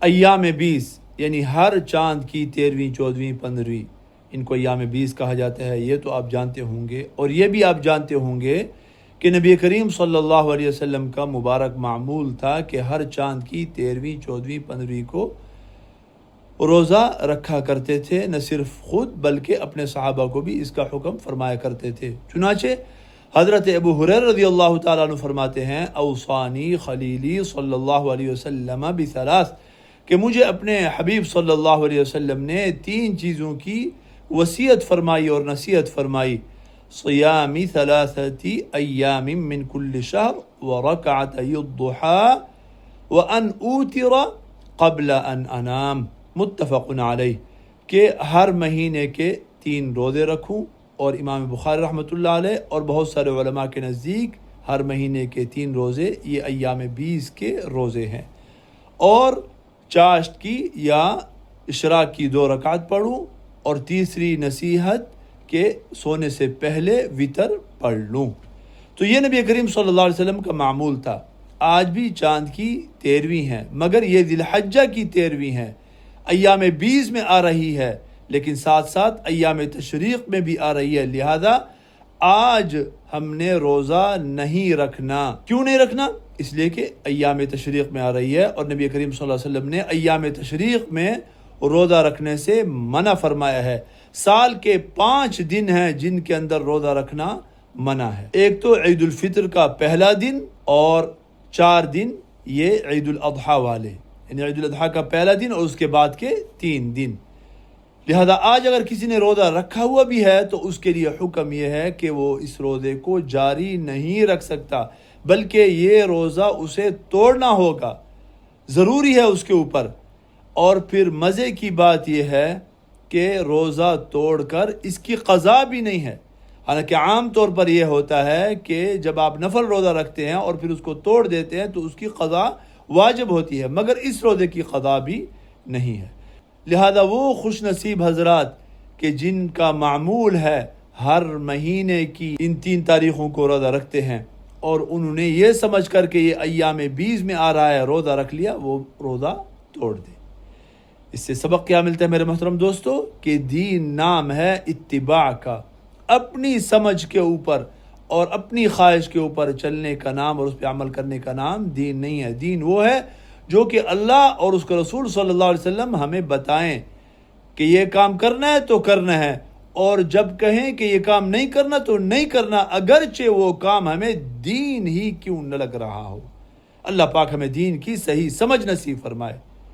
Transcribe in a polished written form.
ایام 20 یعنی ہر چاند کی 13ویں 14ویں 15ویں ان کو ایام 20 کہا جاتا ہے، یہ تو آپ جانتے ہوں گے۔ اور یہ بھی آپ جانتے ہوں گے کہ نبی کریم صلی اللہ علیہ وسلم کا مبارک معمول تھا کہ ہر چاند کی 13ویں 14ویں 15ویں کو روزہ رکھا کرتے تھے، نہ صرف خود بلکہ اپنے صحابہ کو بھی اس کا حکم فرمایا کرتے تھے۔ چنانچہ حضرت ابو ہریرہ رضی اللہ تعالیٰ عنہ فرماتے ہیں اوصانی خلیلی صلی اللہ علیہ وسلم بثلاث، کہ مجھے اپنے حبیب صلی اللہ علیہ وسلم نے 3 چیزوں کی وصیت فرمائی اور نصیحت فرمائی: صیام 3 ایام من کل شہر ورکعتي الضحى وان اوتر قبل ان انام، متفق علیہ، کہ ہر مہینے کے 3 روزے رکھوں، اور امام بخاری رحمۃ اللہ علیہ اور بہت سارے علماء کے نزدیک ہر مہینے کے 3 روزے یہ ایام 20 کے روزے ہیں، اور چاشت کی یا اشراق کی 2 رکعت پڑھوں، اور تیسری نصیحت کہ سونے سے پہلے وتر پڑھ لوں۔ تو یہ نبی کریم صلی اللہ علیہ وسلم کا معمول تھا۔ آج بھی چاند کی 13ویں ہے، مگر یہ ذی الحجہ کی 13ویں ہے، ایام 20 میں آ رہی ہے، لیکن ساتھ ساتھ ایام تشریق میں بھی آ رہی ہے، لہذا آج ہم نے روزہ نہیں رکھنا۔ کیوں نہیں رکھنا؟ اس لیے کہ ایام تشریق میں آ رہی ہے، اور نبی کریم صلی اللہ علیہ وسلم نے ایام تشریق میں روزہ رکھنے سے منع فرمایا ہے۔ سال کے 5 دن ہیں جن کے اندر روزہ رکھنا منع ہے۔ ایک تو عید الفطر کا پہلا دن، اور 4 دن یہ عید الاضحیٰ والے، یعنی عید الاضحیٰ کا پہلا دن اور اس کے بعد کے 3 دن۔ لہذا آج اگر کسی نے روزہ رکھا ہوا بھی ہے تو اس کے لیے حکم یہ ہے کہ وہ اس روزے کو جاری نہیں رکھ سکتا، بلکہ یہ روزہ اسے توڑنا ہوگا، ضروری ہے اس کے اوپر۔ اور پھر مزے کی بات یہ ہے کہ روزہ توڑ کر اس کی قضا بھی نہیں ہے، حالانکہ عام طور پر یہ ہوتا ہے کہ جب آپ نفل روزہ رکھتے ہیں اور پھر اس کو توڑ دیتے ہیں تو اس کی قضا واجب ہوتی ہے، مگر اس روزے کی قضا بھی نہیں ہے۔ لہذا وہ خوش نصیب حضرات کہ جن کا معمول ہے ہر مہینے کی ان 3 تاریخوں کو روزہ رکھتے ہیں، اور انہوں نے یہ سمجھ کر کہ یہ ایام 20 میں آ رہا ہے روزہ رکھ لیا، وہ روزہ توڑ دے۔ اس سے سبق کیا ملتا ہے میرے محترم دوستو؟ کہ دین نام ہے اتباع کا، اپنی سمجھ کے اوپر اور اپنی خواہش کے اوپر چلنے کا نام اور اس پہ عمل کرنے کا نام دین نہیں ہے۔ دین وہ ہے جو کہ اللہ اور اس کے رسول صلی اللہ علیہ وسلم ہمیں بتائیں کہ یہ کام کرنا ہے تو کرنا ہے، اور جب کہیں کہ یہ کام نہیں کرنا تو نہیں کرنا، اگرچہ وہ کام ہمیں دین ہی کیوں نہ لگ رہا ہو۔ اللہ پاک ہمیں دین کی صحیح سمجھ نصیب فرمائے۔